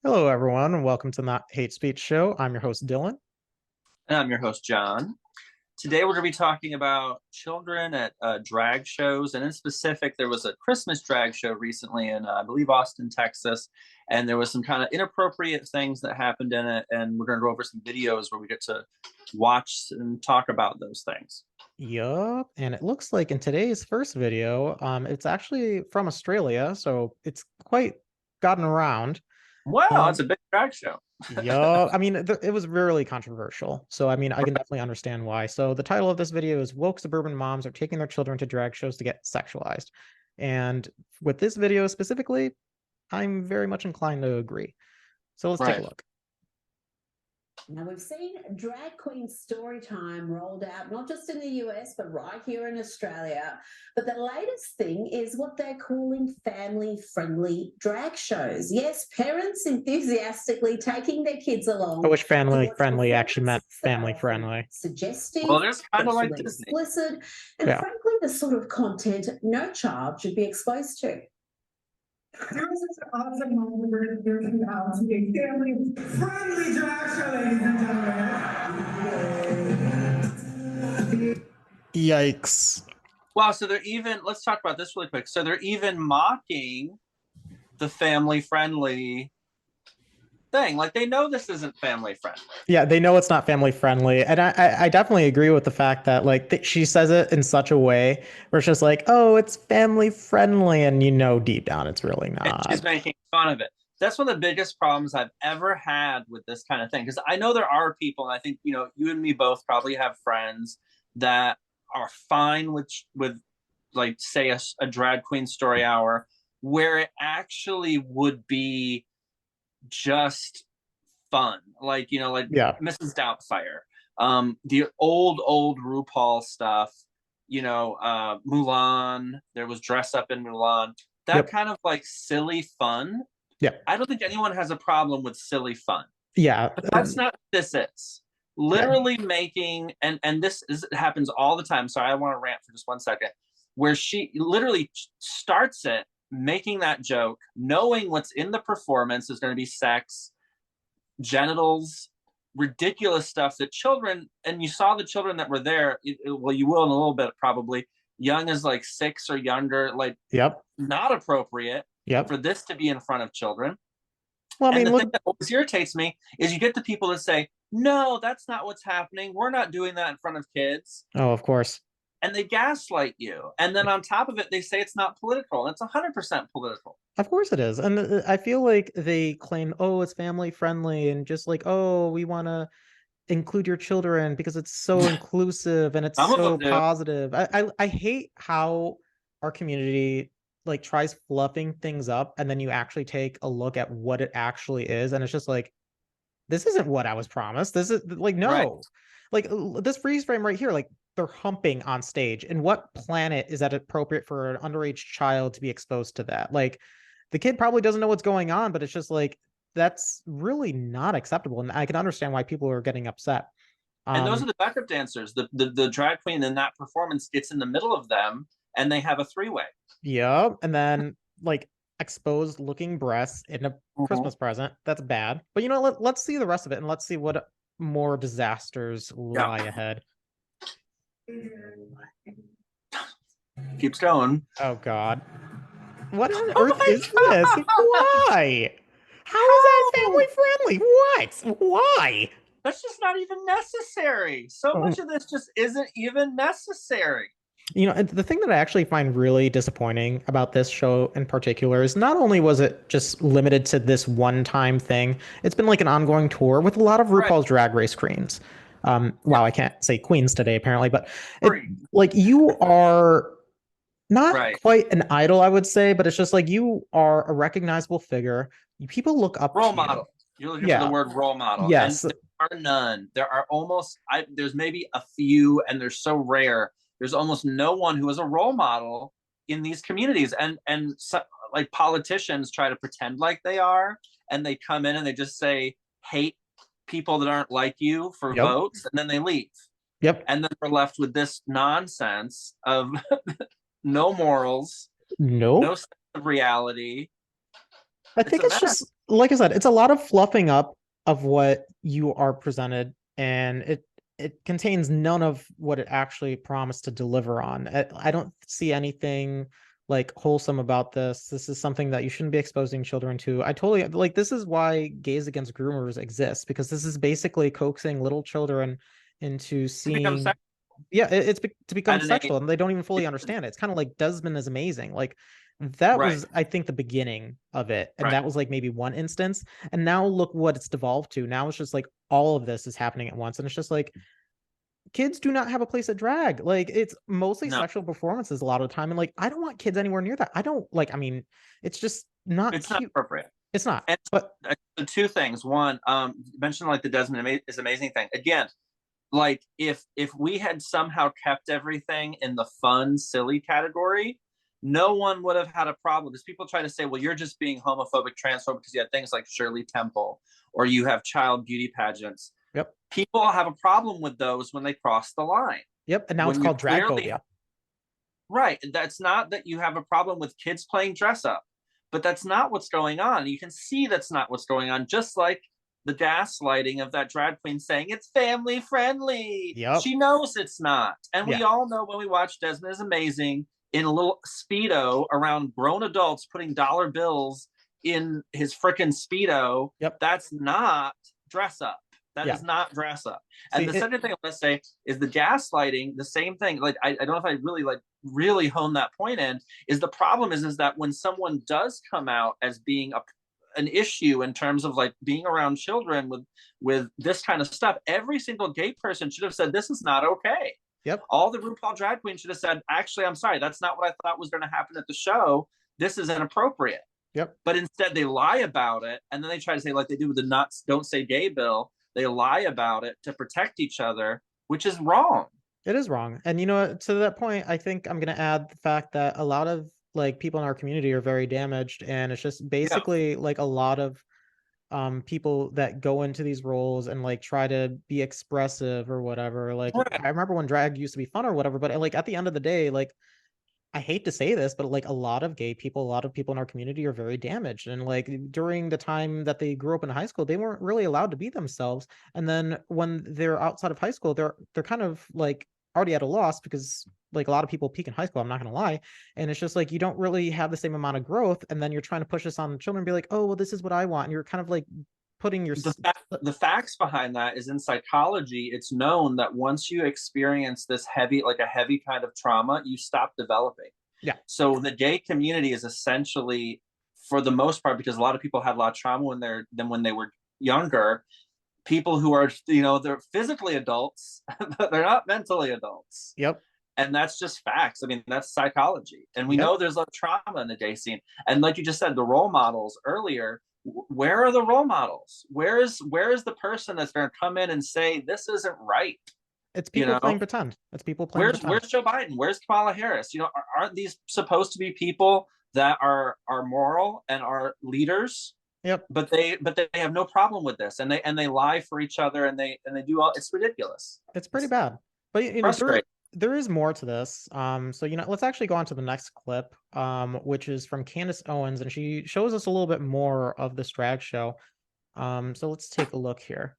Hello, everyone, and welcome to the Not Hate Speech Show. I'm your host, Dylan. And I'm your host, John. Today, we're going to be talking about children at drag shows. And in specific, there was a Christmas drag show recently in, I believe, Austin, Texas. And there was some kind of inappropriate things that happened in it. And we're going to go over some videos where we get to watch and talk about those things. Yup, and it looks like in today's first video, it's actually from Australia, so it's quite gotten around. Wow, Um, it's a big drag show. yup, I mean, it was really controversial, so I mean, I can definitely understand why. So the title of this video is "Woke Suburban Moms Are Taking Their Children to Drag Shows to Get Sexualized," and with this video specifically, I'm very much inclined to agree. So let's take a Right. look. Now, we've seen drag queen story time rolled out, not just in the US, but right here in Australia. But the latest thing is what they're calling family friendly drag shows. Yes, parents enthusiastically taking their kids I along wish to family watch friendly actually meant performances that family are often friendly. suggestive, Well, there's kind of like sexually Disney. explicit, and Yeah. frankly, the sort of content no child should be exposed to. There was this awesome moment where there came out to be family-friendly drag show, ladies and gentlemen. Yikes. Wow, so let's talk about this really quick. So they're even mocking the family friendly thing. Like they know this isn't family friendly. Yeah, they know it's not family friendly. And I definitely agree with the fact that like she says it in such a way where it's just like, oh, it's family friendly. And you know, deep down, it's really And she's not. making fun of it. That's one of the biggest problems I've ever had with this kind of thing. Because I know there are people, and I think, you and me both probably have friends that are fine with like, say, a drag queen story hour where it actually would be just fun, like Yeah. Mrs. Doubtfire, the old RuPaul stuff, Mulan. There was dress up in Mulan. That Yep. kind of like silly fun. Yeah. I don't think anyone has a problem with silly fun, Yeah. but that's not what this is. Yeah. Literally making and happens all the time. Sorry, I want to rant for just 1 second. Where she literally starts it making that joke, knowing what's in the performance is going to be sex, genitals, ridiculous stuff that children, and you saw the children that were there, well, you will in a little bit probably, young as like 6 or younger, like Yep. not appropriate Yep. for this to be in front of children. Well, I And mean, the look. thing that always irritates me is you get the people that say, no, that's not what's happening. We're not doing that in front of kids. Oh, of course. And they gaslight you. And then on top of it, they say it's not political. And it's 100% political. Of course it is. And I feel like they claim, oh, it's family friendly and just like, oh, we want to include your children because it's so inclusive and it's Some of so them do. positive. I hate how our community like tries fluffing things up and then you actually take a look at what it actually is and it's just like this isn't what I was promised. This is like no. Right. Like this freeze frame right here, like they're humping on stage. And what planet is that appropriate for an underage child to be exposed to that? Like the kid probably doesn't know what's going on, but it's just like that's really not acceptable. And I can understand why people are getting upset. And those are the backup dancers. The drag queen in that performance gets in the middle of them and they have a three-way. Yeah. And then like exposed looking breasts in a Christmas present. That's bad. But you know, let's see the rest of it and let's see what more disasters lie ahead. Keeps going. Oh God. What on earth is this? Why? How is that family friendly? What? Why? That's just not even necessary. So much of this just isn't even necessary. You know, the thing that I actually find really disappointing about this show in particular is not only was it just limited to this one-time thing, it's been like an ongoing tour with a lot of RuPaul's Drag Race queens. Wow, I can't say queens today apparently, but like you are not quite an idol, I would say, but it's just like you are a recognizable figure. People look up role to model. You're looking Yeah. for the word role model. Yes. And there are none. There are almost, there's maybe a few, and they're so rare. There's almost no one who is a role model in these communities. And so, like politicians try to pretend like they are, and they come in and they just say, hate people that aren't like you for votes, and then they leave. Yep. And then we're left with this nonsense of no morals, no sense of reality. I think it's just like I said, it's a lot of fluffing up of what you are presented, and it contains none of what it actually promised to deliver on. I don't see anything like wholesome about this. This is something that you shouldn't be exposing children to. I totally like this is why Gays Against Groomers exists, because this is basically coaxing little children into To become seeing, sexual yeah, to become at an age. sexual, and they don't even fully understand it. It's kind of like Desmond is amazing. Like that Right, was, I think, the beginning of it, and right. that was like maybe one instance. And now look what it's devolved to. Now it's just like all of this is happening at once, and it's just like kids do not have a place at drag. Like it's mostly No, sexual performances a lot of the time, and like I don't want kids anywhere near that. I don't like. I mean, it's just not it's not cute. appropriate. It's not. And But the two things. One, you mentioned like the Desmond is amazing thing. Again, like if we had somehow kept everything in the fun, silly category, no one would have had a problem. Because people try to say, well, you're just being homophobic, transphobic because you have things like Shirley Temple or you have child beauty pageants. yep, People have a problem with those when they cross the line. yep. And now it's When you called drag clearly phobia. right, that's not that you have a problem with kids playing dress up, but that's not what's going on. You can see that's not what's going on, just like the gaslighting of that drag queen saying it's family friendly. Yep. She knows it's not. And Yeah. we all know when we watch Desmond is Amazing in a little Speedo around grown adults putting dollar bills in his freaking Speedo, Yep. that's not dress up. That Yeah. is not dress up. See, And the second thing I want to say is the gaslighting, the same thing. Like I don't know if I really hone that point in, is the problem is that when someone does come out as being an issue in terms of like being around children with this kind of stuff, every single gay person should have said this is not okay. yep. All the RuPaul drag queens should have said, actually, I'm sorry, that's not what I thought was going to happen at the show. This is inappropriate. Yep. But instead they lie about it, and then they try to say, like they do with the nuts don't say gay bill, they lie about it to protect each other, which is wrong. It is wrong. And you know, to that point, I think I'm gonna add the fact that a lot of like people in our community are very damaged, and it's just Yeah. basically like a lot of people that go into these roles and like try to be expressive or whatever. Like Right. I remember when drag used to be fun or whatever, but like at the end of the day, like I hate to say this, but like a lot of gay people, a lot of people in our community are very damaged. And like during the time that they grew up in high school, they weren't really allowed to be themselves. And then when they're outside of high school, they're kind of like already at a loss, because like a lot of people peak in high school, I'm not gonna lie. And it's just like you don't really have the same amount of growth. And then you're trying to push this on the children and be like, oh, well, this is what I want. And you're kind of like putting your The facts behind that is in psychology, it's known that once you experience this heavy, like a heavy kind of trauma, you stop developing. yeah, So the gay community is essentially, for the most part, because a lot of people had a lot of trauma when they were younger, people who are, they're physically adults, but they're not mentally adults. yep, And that's just facts. I mean, that's psychology. And we yep. know there's a lot of trauma in the gay scene. And like you just said, the role models earlier, where are the role models? Where is the person that's going to come in and say this isn't right? It's people playing pretend. It's people playing pretend. Where's Joe Biden? Where's Kamala Harris? Aren't these supposed to be people that are moral and are leaders? Yep. But they have no problem with this, and they lie for each other, and they do all. It's ridiculous. It's pretty bad. But you know, there is more to this. So let's actually go on to the next clip, which is from Candace Owens, and she shows us a little bit more of this drag show. So let's take a look here.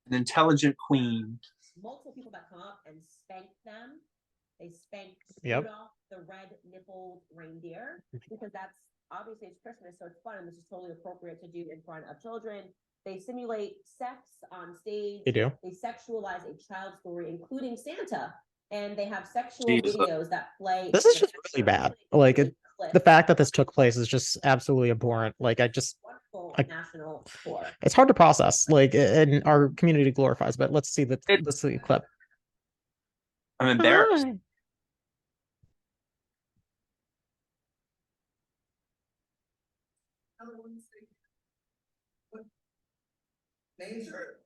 An intelligent queen. Multiple people that come up and spank them. They spank Yep. the red nippled reindeer, because that's obviously it's Christmas, so it's fun, and this is totally appropriate to do in front of children. They simulate sex on stage. They do. They sexualize a child story, including Santa, and they have sexual videos that play. This is just really bad. Like the fact that this took place is just absolutely abhorrent. Like national tour. It's hard to process. Like, and our community glorifies. But let's see the clip. I'm embarrassed. Major,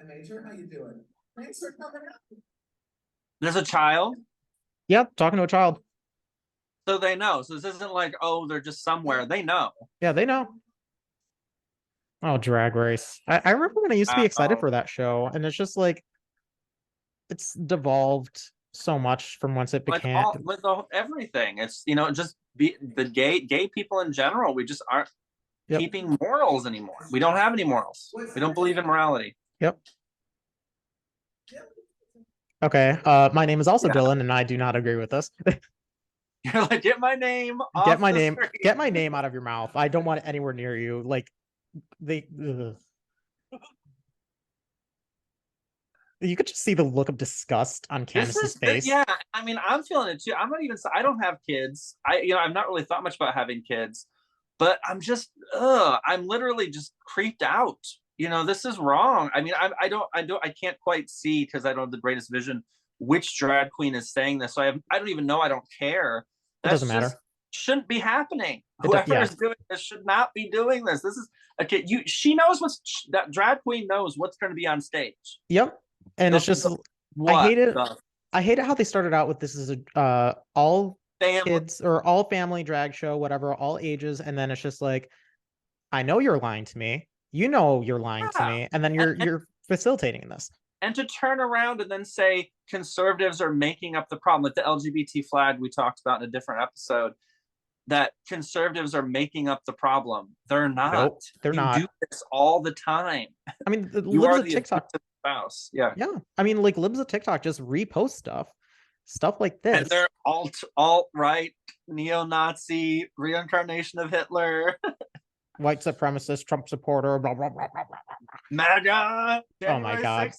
Major, how you doing? Thanks for coming out. There's a child. Yep, talking to a child. So they know. So this isn't like, oh, they're just somewhere. They know. Yeah, they know. Oh, Drag Race. I remember when I used to be excited for that show, and it's just like it's devolved so much from once it began. With everything. It's just be the gay people in general. We just aren't. Yep. keeping morals anymore. We don't have any morals. We don't believe in morality. Yep. Okay. My name is also Dylan, and I do not agree with this. You're like, get my name off the screen. Get my name out of your mouth. I don't want it anywhere near you. Like ugh. You could just see the look of disgust on Candace's face. Yeah, I mean, I'm feeling it too. I'm not even. I don't have kids. I've not really thought much about having kids, but I'm just, I'm literally just creeped out. This is wrong. I mean, I can't quite see because I don't have the greatest vision which drag queen is saying this. So I don't even know. I don't care. It doesn't matter. Shouldn't be happening. Whoever is doing this should not be doing this. This is okay. She knows that drag queen knows what's going to be on stage. Yep. And it's just, I hate it. I hate it how they started out with this is a all kids or all family drag show, whatever, all ages, and then it's just like, I know you're lying to me. You know you're lying to me, and then you're facilitating this. And to turn around and then say conservatives are making up the problem, like the LGBT flag we talked about in a different episode, that conservatives are making up the problem. They're not. Nope, they're not. Do this all the time. I mean, you are the TikTok spouse. Yeah. I mean, like libs of TikTok just repost stuff like this, and they're alt-right, neo-Nazi, reincarnation of Hitler, white supremacist, Trump supporter, blah blah blah blah blah. MAGA. Oh my god,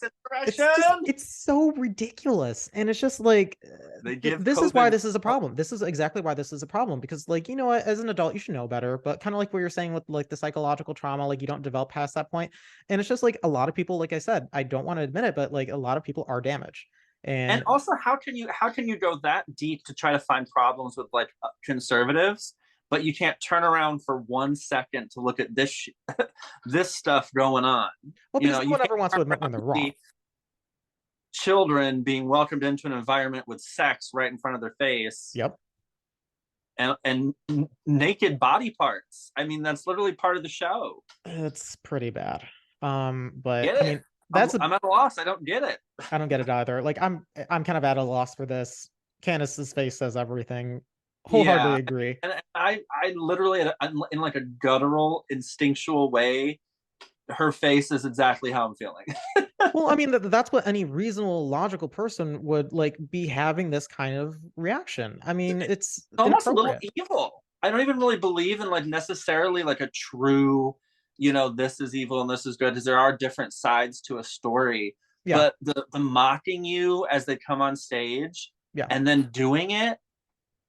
it's so ridiculous, and it's just like this is why this is a problem. This is exactly why this is a problem, because like, as an adult you should know better, but kind of like what you're saying with like the psychological trauma, like you don't develop past that point, and it's just like a lot of people, like I said, I don't want to admit it, but like a lot of people are damaged. And also, how can you go that deep to try to find problems with like conservatives, but you can't turn around for 1 second to look at this this stuff going on? Well, because no one ever wants to admit when they're wrong. Children being welcomed into an environment with sex right in front of their face. Yep. And naked body parts. I mean, that's literally part of the show. It's pretty bad. But I mean, I'm at a loss. I don't get it. I don't get it either. Like I'm kind of at a loss for this. Candace's face says everything. Wholeheartedly agree. And I literally, in like a guttural, instinctual way, her face is exactly how I'm feeling. Well, I mean, that's what any reasonable, logical person would like be having this kind of reaction. I mean, it's almost a little evil. I don't even really believe in like necessarily like a true, this is evil and this is good, because there are different sides to a story. Yeah. But the mocking you as they come on stage, and then doing it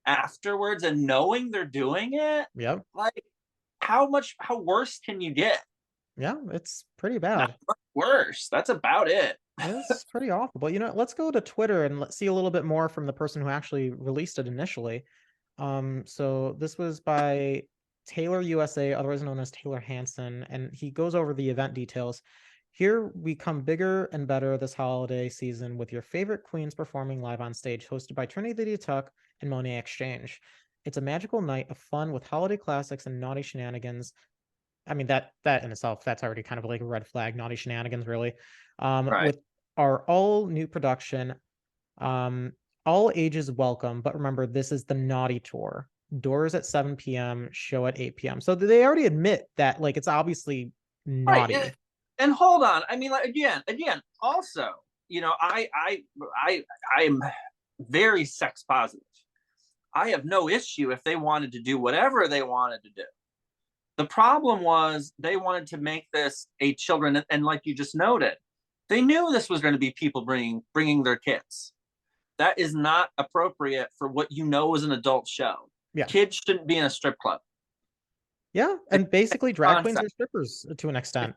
afterwards and knowing they're doing it, like how worse can you get? Yeah, it's pretty bad. Not much worse. That's about it. It's pretty awful. But let's go to Twitter and let's see a little bit more from the person who actually released it initially. So this was by Taylor USA, otherwise known as Taylor Hansen, and he goes over the event details. Here we come bigger and better this holiday season with your favorite queens performing live on stage, hosted by Trinity Tuck and Monet Exchange. It's a magical night of fun with holiday classics and naughty shenanigans. I mean, that in itself, that's already kind of like a red flag, naughty shenanigans, really. With our all new production, all ages welcome, but remember, this is the naughty tour. Doors at 7 p.m., show at 8 p.m. So they already admit that, like, it's obviously naughty. Right. And hold on, I mean, like, again, also, I am very sex positive. I have no issue if they wanted to do whatever they wanted to do. The problem was they wanted to make this a children, and like you just noted, they knew this was going to be people bringing their kids. That is not appropriate for what is an adult show. Yeah. Kids shouldn't be in a strip club. Yeah, and basically drag queens are strippers to an extent.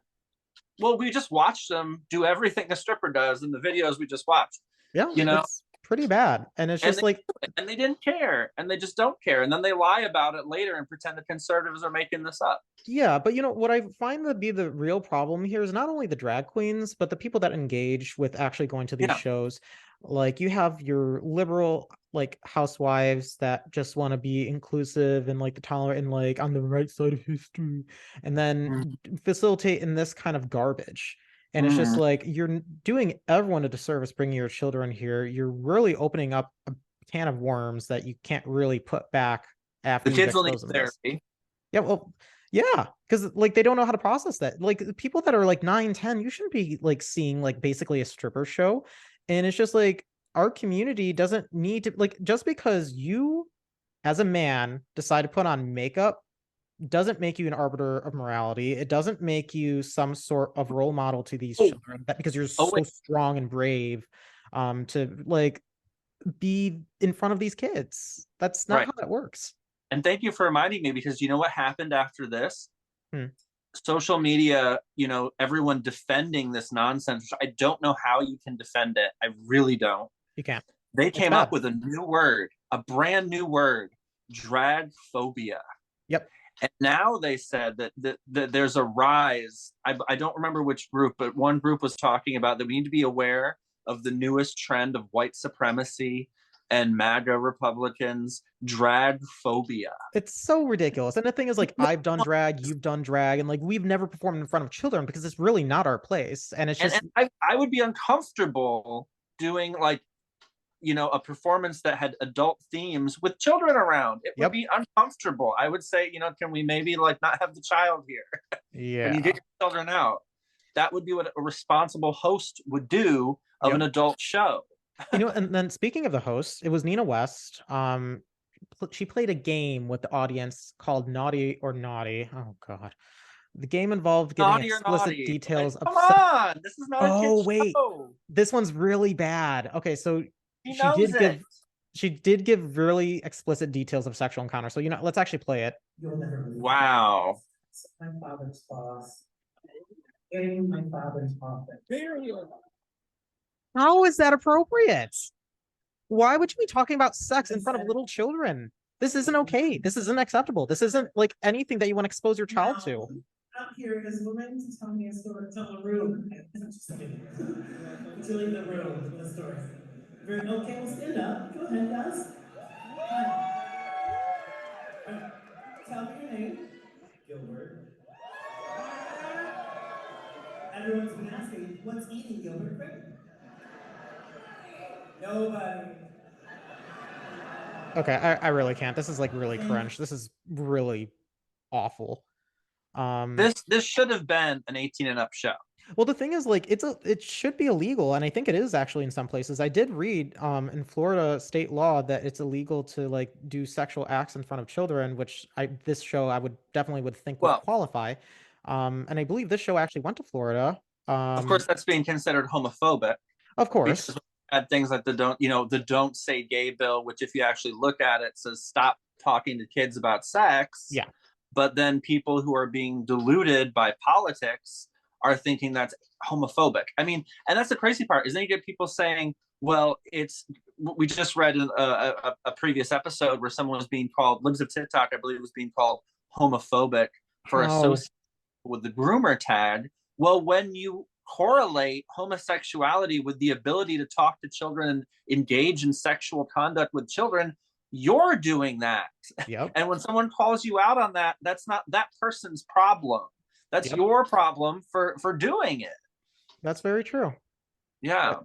Well, we just watched them do everything a stripper does in the videos we just watched. Yeah, it's pretty bad. And it's just and they didn't care, and they just don't care, and then they lie about it later and pretend the conservatives are making this up. Yeah, but what I find to be the real problem here is not only the drag queens, but the people that engage with actually going to these shows. Like, you have your liberal like housewives that just want to be inclusive and like the tolerant and like on the right side of history, and then facilitate in this kind of garbage. And it's just like, you're doing everyone a disservice bringing your children here. You're really opening up a can of worms that you can't really put back after the kids will need therapy. Yeah, well, Yeah, because like they don't know how to process that. Like the people that are like 9, 10, you shouldn't be like seeing like basically a stripper show. And it's just like our community doesn't need to like just because you as a man decide to put on makeup doesn't make you an arbiter of morality. It doesn't make you some sort of role model to these Oh, children that because you're oh so wait. strong and brave to like be in front of these kids. That's not Right. how that works. And thank you for reminding me, because you know what happened after this? Hmm. Social media, everyone defending this nonsense. I don't know how you can defend it. I really don't. You can't. They It's came up bad. with a new word, a brand new word, drag phobia. Yep. And now they said that there's a rise. I don't remember which group, but one group was talking about that we need to be aware of the newest trend of white supremacy and MAGA Republicans, drag phobia. It's so ridiculous. And the thing is, like, I've done drag, you've done drag, and like we've never performed in front of children because it's really not our place. And it's And just I would be uncomfortable doing like a performance that had adult themes with children around. It would yep. be uncomfortable. I would say, can we maybe like not have the child here? Can you Yeah. get your children out? That would be what a responsible host would do of an Yep. adult show. And then speaking of the host, it was Nina West. She played a game with the audience called Naughty or Naughty. Oh God. The game involved giving Naughty or explicit naughty? Like, details of come on, this is not a oh kid's wait, show. this one's really bad. Okay, so He she knows did it. give she did give really explicit details of sexual encounter. So let's actually play it. You'll never believe Wow. my father's boss in my father's office. How is that appropriate? Why would you be talking about sex in front of little children? This isn't okay. This isn't acceptable. This isn't like anything that you want to expose your child to. Out here is woman to tell me a story, tell a room. Just kidding. But you leave the room with a story. Okay, well stand up. Go ahead, guys. Tell me your name. Gilbert. Everyone's been asking, what's eating Gilbert Creighton? Nobody. Okay, I really can't. This is like really cringe. This is really awful. This should have been an 18 and up show. Well, the thing is, like, it should be illegal, and I think it is actually in some places. I did read in Florida state law that it's illegal to like do sexual acts in front of children, which this show I would definitely think would Well, qualify. And I believe this show actually went to Florida. of course, that's being considered homophobic. Of course. Because we had things like the don't say gay bill, which if you actually look at it says stop talking to kids about sex. Yeah. But then people who are being deluded by politics are thinking that's homophobic. I mean, and that's the crazy part, is then you get people saying, well, we just read a previous episode where someone was being called, Libs of TikTok, I believe, was being called homophobic for associating with the groomer tag. Well, when you correlate homosexuality with the ability to talk to children and engage in sexual conduct with children, you're doing that. Yep. And when someone calls you out on that, that's not that person's problem. That's your problem for doing it. That's very true. Yeah.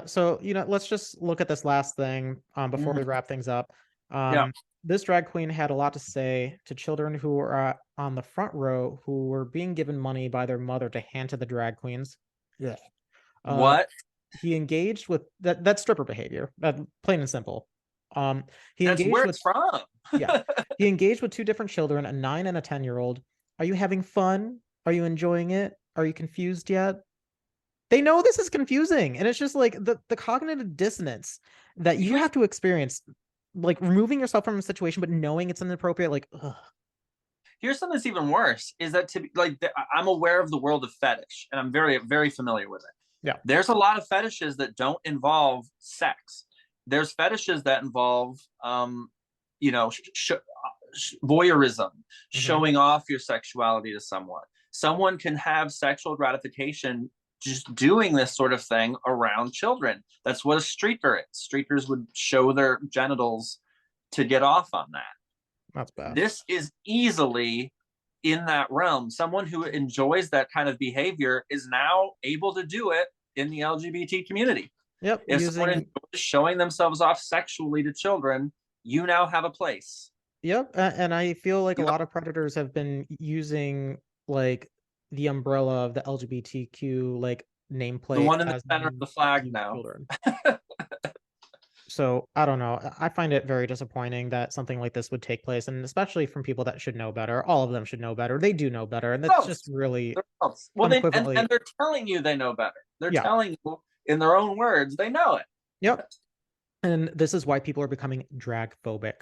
So let's just look at this last thing before we wrap things up. This drag queen had a lot to say to children who were on the front row who were being given money by their mother to hand to the drag queens. Yeah. What? He engaged with that's stripper behavior. Plain and simple. He That's engaged where with it's from. yeah. He engaged with two different children, a 9 and a 10-year-old. Are you having fun? Are you enjoying it? Are you confused yet? They know this is confusing, and it's just like the cognitive dissonance that you have to experience, like removing yourself from a situation but knowing it's inappropriate. Like, ugh. Here's something that's even worse: is that I'm aware of the world of fetish, and I'm very, very familiar with it. Yeah, there's a lot of fetishes that don't involve sex. There's fetishes that involve, voyeurism, showing off your sexuality to someone. Someone can have sexual gratification just doing this sort of thing around children. That's what a streaker is. Streakers would show their genitals to get off on that. That's bad. This is easily in that realm. Someone who enjoys that kind of behavior is now able to do it in the LGBT community. Yep. If someone enjoys showing themselves off sexually to children, you now have a place. Yep, and I feel like a Yep. lot of predators have been using like the umbrella of the LGBTQ like The nameplate one in the as center of the flag view now. children. So I don't know. I find it very disappointing that something like this would take place, and especially from people that should know better. All of them should know better. They do know better, and that's just really They're close. Well, unequivocally. and they're telling you they know better. They're Yeah. telling you in their own words they know it. Yep. And this is why people are becoming drag phobic.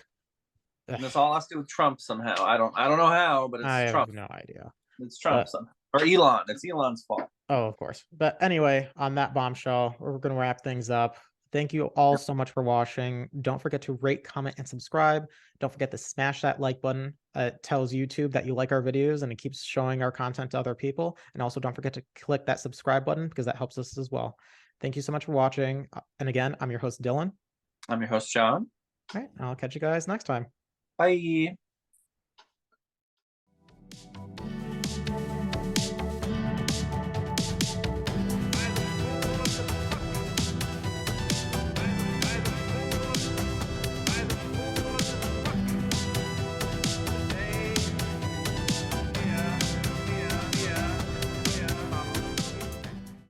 And this all has to do with Trump somehow. I don't know how, but I it's Trump. have no idea. It's Trump But somehow. Or Elon. It's Elon's fault. oh, of course. But anyway, on that bombshell, we're going to wrap things up. Thank you all so much for watching. Don't forget to rate, comment, and subscribe. Don't forget to smash that like button. It tells YouTube that you like our videos and it keeps showing our content to other people. And also don't forget to click that subscribe button because that helps us as well. Thank you so much for watching. And again, I'm your host, Dylan. I'm your host, John. All right, I'll catch you guys next time. Bye.